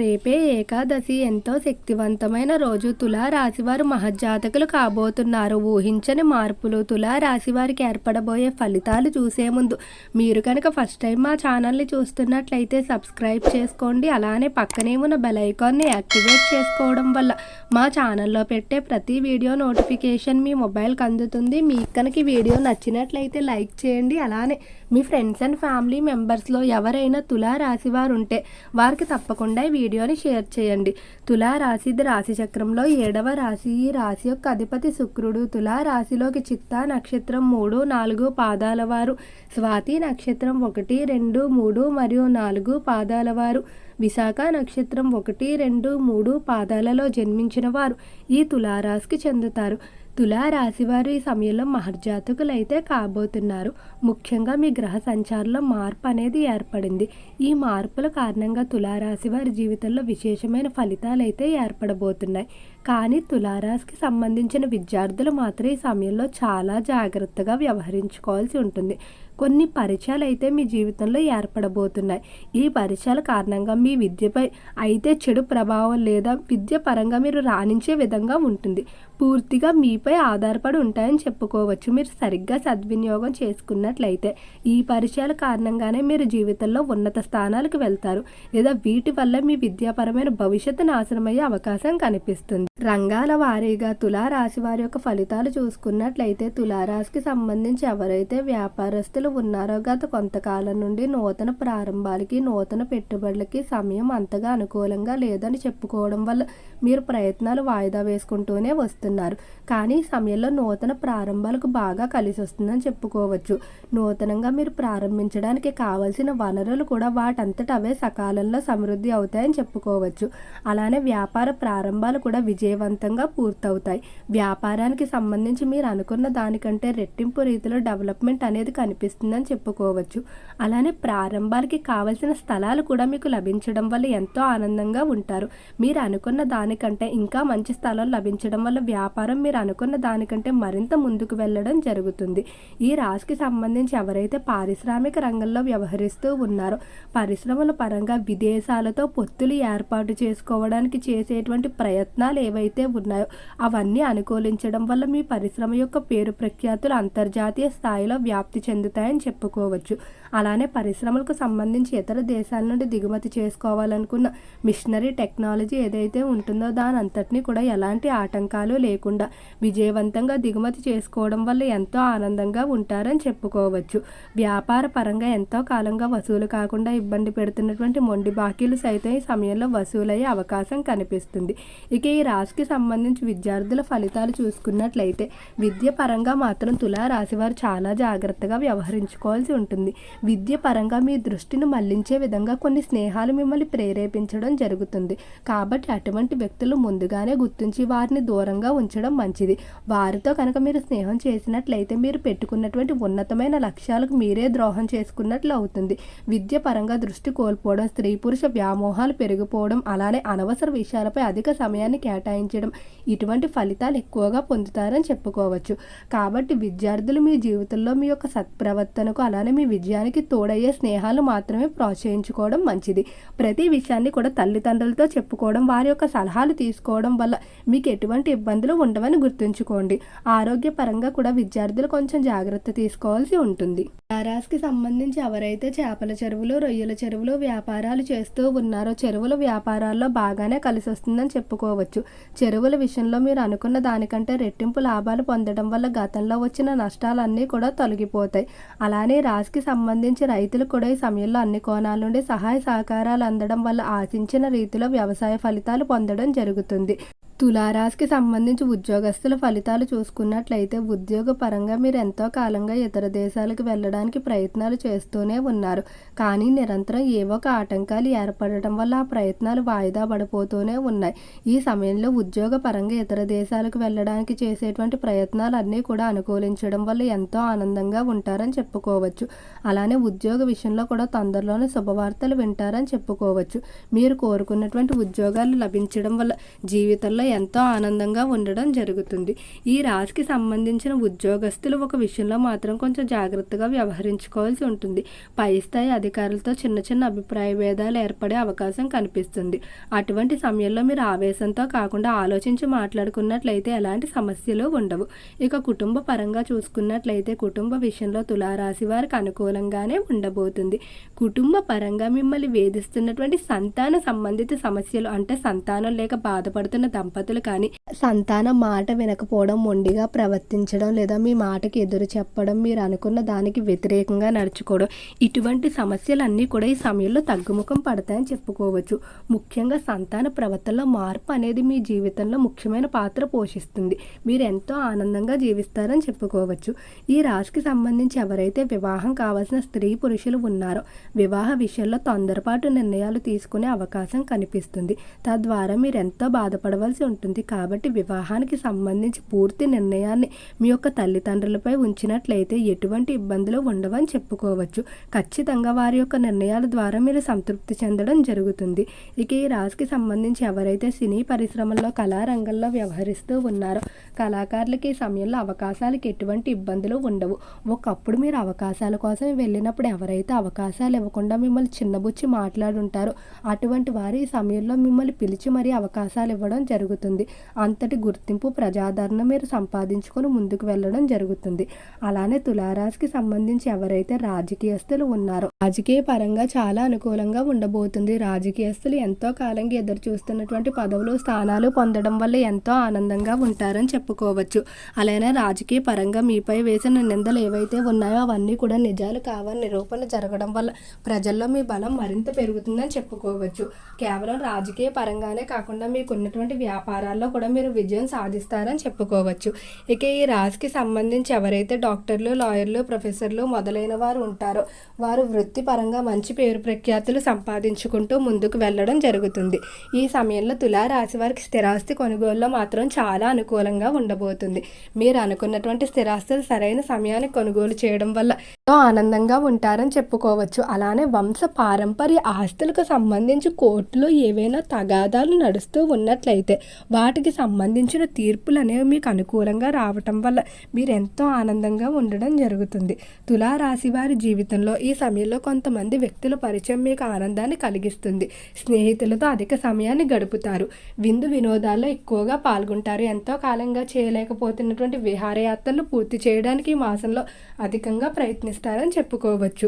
రేపే ఏకాదశి ఎంతో శక్తివంతమైన రోజు. తులా రాశివారు మహజ్జాతకులు కాబోతున్నారు. ఊహించని మార్పులు. తులా రాశివారికి ఏర్పడబోయే ఫలితాలు చూసే ముందు మీరు కనుక ఫస్ట్ టైం మా ఛానల్ని చూస్తున్నట్లయితే సబ్స్క్రైబ్ చేసుకోండి. అలానే పక్కనే ఉన్న బెల్ ఐకాన్ని యాక్టివేట్ చేసుకోవడం వల్ల మా ఛానల్లో పెట్టే ప్రతి వీడియో నోటిఫికేషన్ మీ మొబైల్కి అందుతుంది. మీకు కనుక ఈ వీడియో నచ్చినట్లయితే లైక్ చేయండి. అలానే మీ ఫ్రెండ్స్ అండ్ ఫ్యామిలీ మెంబర్స్లో ఎవరైనా తులా రాశివారు ఉంటే వారికి తప్పకుండా ఈ వీడియోని షేర్ చేయండి. తులా రాశి రాశి చక్రంలో 7వ రాశి. ఈ రాశి యొక్క అధిపతి శుక్రుడు. తులా రాశిలోకి చిత్తా నక్షత్రం 3, 4 పాదాల వారు, స్వాతి నక్షత్రం 1, 2, 3 మరియు 4 పాదాల వారు, విశాఖ నక్షత్రం 1, 2, 3 పాదాలలో జన్మించిన వారు ఈ తులారాశికి చెందుతారు. తులారాశివారు ఈ సమయంలో మహర్జాతకులైతే కాబోతున్నారు. ముఖ్యంగా మీ గ్రహ సంచారంలో మార్పు అనేది ఏర్పడింది. ఈ మార్పుల కారణంగా తులారాశి వారి జీవితంలో విశేషమైన ఫలితాలు అయితే ఏర్పడబోతున్నాయి. కానీ తులారాశికి సంబంధించిన విద్యార్థులు మాత్రం ఈ సమయంలో చాలా జాగ్రత్తగా వ్యవహరించుకోవాల్సి ఉంటుంది. కొన్ని పరిచయాలు అయితే మీ జీవితంలో ఏర్పడబోతున్నాయి. ఈ పరిచయాల కారణంగా మీ విద్యపై అయితే చెడు ప్రభావం లేదా విద్య పరంగా మీరు రాణించే విధంగా ఉంటుంది. పూర్తిగా మీపై ఆధారపడి ఉంటాయని చెప్పుకోవచ్చు. మీరు సరిగ్గా సద్వినియోగం చేసుకున్నట్లయితే ఈ పరిచయాల కారణంగానే మీరు జీవితంలో ఉన్నత స్థానాలకు వెళ్తారు. లేదా వీటి వల్ల మీ విద్యాపరమైన భవిష్యత్తు నాశనమయ్యే అవకాశం కనిపిస్తుంది. రంగాల వారీగా తులారాశి వారి యొక్క ఫలితాలు చూసుకున్నట్లయితే తులారాశికి సంబంధించి ఎవరైతే వ్యాపారస్తులు ఉన్నారో గత కొంతకాలం నుండి నూతన ప్రారంభాలకి, నూతన పెట్టుబడులకి సమయం అంతగా అనుకూలంగా లేదని చెప్పుకోవడం వల్ల మీరు ప్రయత్నాలు వాయిదా వేసుకుంటూనే వస్తున్నారు. కానీ ఈ సమయంలో నూతన ప్రారంభాలకు బాగా కలిసి వస్తుందని చెప్పుకోవచ్చు. నూతనంగా మీరు ప్రారంభించడానికి కావలసిన వనరులు కూడా వాటంతట అవే సకాలంలో సమృద్ధి అవుతాయని చెప్పుకోవచ్చు. అలానే వ్యాపార ప్రారంభాలు కూడా విజయవంతంగా పూర్తవుతాయి. వ్యాపారానికి సంబంధించి మీరు అనుకున్న దానికంటే రెట్టింపు రీతిలో డెవలప్మెంట్ అనేది కనిపిస్తుందని చెప్పుకోవచ్చు. అలానే ప్రారంభాలకి కావలసిన స్థలాలు కూడా మీకు లభించడం వల్ల ఎంతో ఆనందంగా ఉంటారు. మీరు అనుకున్న దానికంటే ఇంకా మంచి స్థలం లభించడం వల్ల వ్యాపారం మీరు అనుకున్న దానికంటే మరింత ముందుకు వెళ్ళడం జరుగుతుంది. ఈ రాశికి సంబంధించి ఎవరైతే పారిశ్రామిక రంగంలో వ్యవహరిస్తూ ఉన్నారో పరిశ్రమల పరంగా విదేశాలతో పొత్తులు ఏర్పాటు చేసుకోవడానికి చేసేటువంటి ప్రయత్నాలు ఏవైతే ఉన్నాయో అవన్నీ అనుకూలించడం వల్ల మీ పరిశ్రమ యొక్క పేరు ప్రఖ్యాతులు అంతర్జాతీయ స్థాయిలో వ్యాప్తి చెందుతాయని చెప్పుకోవచ్చు. అలానే పరిశ్రమలకు సంబంధించి ఇతర దేశాల నుండి దిగుమతి చేసుకోవాలనుకున్న మిషనరీ టెక్నాలజీ ఏదైతే ఉంటుందో దాని అంతటినీ కూడా ఎలాంటి ఆటంకాలు లేకుండా విజయవంతంగా దిగుమతి చేసుకోవడం వల్ల ఎంతో ఆనందంగా ఉంటారని చెప్పుకోవచ్చు. వ్యాపార పరంగా ఎంతో కాలంగా వసూలు కాకుండా ఇబ్బంది పెడుతున్నటువంటి మొండి బాకీలు సైతం ఈ సమయంలో వసూలయ్యే అవకాశం కనిపిస్తుంది. ఇక ఈ రాశికి సంబంధించి విద్యార్థుల ఫలితాలు చూసుకున్నట్లయితే విద్య పరంగా మాత్రం తులా రాశి వారు చాలా జాగ్రత్తగా వ్యవహరించుకోవాల్సి ఉంటుంది. విద్య పరంగా మీ దృష్టిని మళ్లించే విధంగా కొన్ని స్నేహాలు మిమ్మల్ని ప్రేరేపించడం జరుగుతుంది. కాబట్టి అటువంటి వ్యక్తులు ముందుగానే గుర్తించి వారిని దూరంగా ఉంచడం మంచిది. వారితో కనుక మీరు స్నేహం చేసినట్లయితే మీరు పెట్టుకున్నటువంటి ఉన్నతమైన లక్ష్యాలకు మీరే ద్రోహం చేసుకున్నట్లు అవుతుంది. విద్య పరంగా దృష్టి కోల్పోవడం, స్త్రీ పురుష వ్యామోహాలు పెరిగిపోవడం, అలానే అనవసర విషయాలపై అధిక సమయాన్ని కేటాయించడం ఇటువంటి ఫలితాలు ఎక్కువగా పొందుతారని చెప్పుకోవచ్చు. కాబట్టి విద్యార్థులు మీ జీవితంలో మీ యొక్క సత్ప్రవర్తనకు అలానే మీ విజయానికి తోడయ్యే స్నేహాలు మాత్రమే ప్రోత్సహించుకోవడం మంచిది. ప్రతి విషయాన్ని కూడా తల్లిదండ్రులతో చెప్పుకోవడం, వారి యొక్క సలహాలు తీసుకోవడం వల్ల మీకు ఎటువంటి ఇబ్బందులు ఉండవని గుర్తుంచుకోండి. ఆరోగ్యపరంగా కూడా విద్యార్థులు కొంచెం జాగ్రత్త తీసుకోవాల్సి ఉంటుంది. రాశికి సంబంధించి ఎవరైతే చేపల చెరువులు, రొయ్యల చెరువులు వ్యాపారాలు చేస్తూ ఉన్నారో చెరువుల వ్యాపారాల్లో బాగానే కలిసి వస్తుందని చెప్పుకోవచ్చు. చెరువుల విషయంలో మీరు అనుకున్న దానికంటే రెట్టింపు లాభాలు పొందడం వల్ల గతంలో వచ్చిన నష్టాలన్నీ కూడా తొలగిపోతాయి. అలానే రాశికి సంబంధించి రైతులు కూడా ఈ సమయంలో అన్ని కోణాల నుండి సహాయ సహకారాలు అందడం వల్ల ఆశించిన రీతిలో వ్యవసాయ ఫలితాలు పొందడం జరుగుతుంది. తులారాశికి సంబంధించి ఉద్యోగస్తుల ఫలితాలు చూసుకున్నట్లయితే ఉద్యోగ పరంగా మీరు ఎంతో కాలంగా ఇతర దేశాలకు వెళ్ళడానికి ప్రయత్నాలు చేస్తూనే ఉన్నారు. కానీ నిరంతరం ఏవో ఒక ఆటంకాలు ఏర్పడటం వల్ల ఆ ప్రయత్నాలు వాయిదా పడిపోతూనే ఉన్నాయి. ఈ సమయంలో ఉద్యోగ పరంగా ఇతర దేశాలకు వెళ్ళడానికి చేసేటువంటి ప్రయత్నాలు అన్నీ కూడా అనుకూలించడం వల్ల ఎంతో ఆనందంగా ఉంటారని చెప్పుకోవచ్చు. అలానే ఉద్యోగ విషయంలో కూడా తొందరలోనే శుభవార్తలు వింటారని చెప్పుకోవచ్చు. మీరు కోరుకున్నటువంటి ఉద్యోగాలు లభించడం వల్ల జీవితంలో సమయంలో ఎంతో ఆనందంగా ఉండడం జరుగుతుంది. ఈ రాశికి సంబంధించిన ఉద్యోగస్తులు ఒక విషయంలో మాత్రం కొంచెం జాగ్రత్తగా వ్యవహరించుకోవాల్సి ఉంటుంది. పై స్థాయి అధికారులతో చిన్న చిన్న అభిప్రాయ భేదాలు ఏర్పడే అవకాశం కనిపిస్తుంది. అటువంటి సమయంలో మీరు ఆవేశంతో కాకుండా ఆలోచించి మాట్లాడుకున్నట్లయితే ఎలాంటి సమస్యలు ఉండవు. ఇక కుటుంబ పరంగా చూసుకున్నట్లయితే కుటుంబ విషయంలో తులారాశి వారికి అనుకూలంగానే ఉండబోతుంది. కుటుంబ పరంగా మిమ్మల్ని వేధిస్తున్నటువంటి సంతాన సంబంధిత సమస్యలు, అంటే సంతానం లేక బాధపడుతున్న దంపతులు కానీ, సంతానం మాట వినకపోవడం, మొండిగా ప్రవర్తించడం, లేదా మీ మాటకి ఎదురు చెప్పడం, మీరు అనుకున్న దానికి వ్యతిరేకంగా నడుచుకోవడం, ఇటువంటి సమస్యలన్నీ కూడా ఈ సమయంలో తగ్గుముఖం పడతాయని చెప్పుకోవచ్చు. ముఖ్యంగా సంతాన ప్రవర్తనలో మార్పు అనేది మీ జీవితంలో ముఖ్యమైన పాత్ర పోషిస్తుంది. మీరు ఎంతో ఆనందంగా జీవిస్తారని చెప్పుకోవచ్చు. ఈ రాశికి సంబంధించి ఎవరైతే వివాహం కావాల్సిన స్త్రీ పురుషులు ఉన్నారో వివాహ విషయంలో తొందరపాటు నిర్ణయాలు తీసుకునే అవకాశం కనిపిస్తుంది. తద్వారా మీరు ఎంతో బాధపడవలసి ఉంటుంది. కాబట్టి వివాహానికి సంబంధించి పూర్తి నిర్ణయాన్ని మీ యొక్క తల్లిదండ్రులపై ఉంచినట్లయితే ఎటువంటి ఇబ్బందులు ఉండవని చెప్పుకోవచ్చు. ఖచ్చితంగా వారి యొక్క నిర్ణయాల ద్వారా మీరు సంతృప్తి చెందడం జరుగుతుంది. ఇక ఈ రాశికి సంబంధించి ఎవరైతే సినీ పరిశ్రమల్లో కళారంగంలో వ్యవహరిస్తూ ఉన్నారో కళాకారులకి ఈ సమయంలో అవకాశాలకు ఎటువంటి ఇబ్బందులు ఉండవు. ఒకప్పుడు మీరు అవకాశాల కోసం వెళ్ళినప్పుడు ఎవరైతే అవకాశాలు ఇవ్వకుండా మిమ్మల్ని చిన్నబుచ్చి మాట్లాడుంటారో అటువంటి వారు ఈ సమయంలో మిమ్మల్ని పిలిచి మరీ అవకాశాలు ఇవ్వడం జరుగుతుంది. అంతటి గుర్తింపు, ప్రజాదరణ మీరు సంపాదించుకొని ముందుకు వెళ్ళడం జరుగుతుంది. అలానే తులారాశికి సంబంధించి ఎవరైతే రాజకీయస్తులు ఉన్నారో రాజకీయ పరంగా చాలా అనుకూలంగా ఉండబోతుంది. రాజకీయస్తులు ఎంతో కాలంగా ఎదురు చూస్తున్నటువంటి పదవులు, స్థానాలు పొందడం వల్ల ఎంతో ఆనందంగా ఉంటారని చెప్పుకోవచ్చు. అలానే రాజకీయ పరంగా మీపై వేసిన నిందలు ఏవైతే ఉన్నాయో అవన్నీ కూడా నిజాలు కావని నిరూపణ జరగడం వల్ల ప్రజల్లో మీ బలం మరింత పెరుగుతుందని చెప్పుకోవచ్చు. కేవలం రాజకీయ పరంగానే కాకుండా మీకు ఉన్నటువంటి వ్యాపారాల్లో కూడా మీరు విజయం సాధిస్తారని చెప్పుకోవచ్చు. ఇక ఈ రాశికి సంబంధించి ఎవరైతే డాక్టర్లు, లాయర్లు, ప్రొఫెసర్లు మొదలైన వారు ఉంటారో వారు వృత్తిపరంగా మంచి పేరు ప్రఖ్యాతులు సంపాదించుకుంటూ ముందుకు వెళ్ళడం జరుగుతుంది. ఈ సమయంలో తులారాశి వారికి స్థిరాస్తి కొనుగోలులో మాత్రం చాలా అనుకూలంగా ఉండబోతుంది. మీరు అనుకున్నటువంటి స్థిరాస్తులు సరైన సమయానికి కొనుగోలు చేయడం వల్ల ఎంతో ఆనందంగా ఉంటారని చెప్పుకోవచ్చు. అలానే వంశ పారంపర్య ఆస్తులకు సంబంధించి కోర్టులో ఏవైనా తగాదాలు నడుస్తూ ఉన్నట్లయితే వాటికి సంబంధించిన తీర్పులు అనేవి మీకు అనుకూలంగా రావటం వల్ల మీరు ఎంతో ఆనందంగా ఉండడం జరుగుతుంది. తులారాశి వారి జీవితంలో ఈ సమయంలో కొంతమంది వ్యక్తుల పరిచయం మీకు ఆనందాన్ని కలిగిస్తుంది. స్నేహితులతో అధిక సమయాన్ని గడుపుతారు. విందు వినోదాల్లో ఎక్కువగా పాల్గొంటారు. ఎంతో కాలంగా చేయలేకపోతున్నటువంటి విహారయాత్రలు పూర్తి చేయడానికి ఈ మాసంలో అధికంగా ప్రయత్నిస్తారని చెప్పుకోవచ్చు.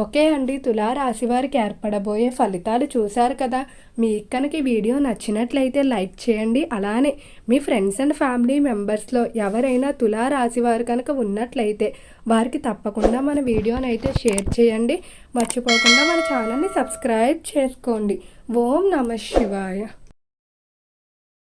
ఓకే అండి, తులారాశి వారికి ఏర్పడబోయే ఫలితాలు చూశారు కదా. మీకు కనుక ఈ వీడియో నచ్చినట్లయితే లైక్ చేయండి. అలానే మీ ఫ్రెండ్స్ అండ్ ఫ్యామిలీ మెంబర్స్లో ఎవరైనా తులారాశి వారు కనుక ఉన్నట్లయితే వారికి తప్పకుండా మన వీడియోని అయితే షేర్ చేయండి. మర్చిపోకుండా మన ఛానల్ని సబ్స్క్రైబ్ చేసుకోండి. ఓం నమః శివాయ.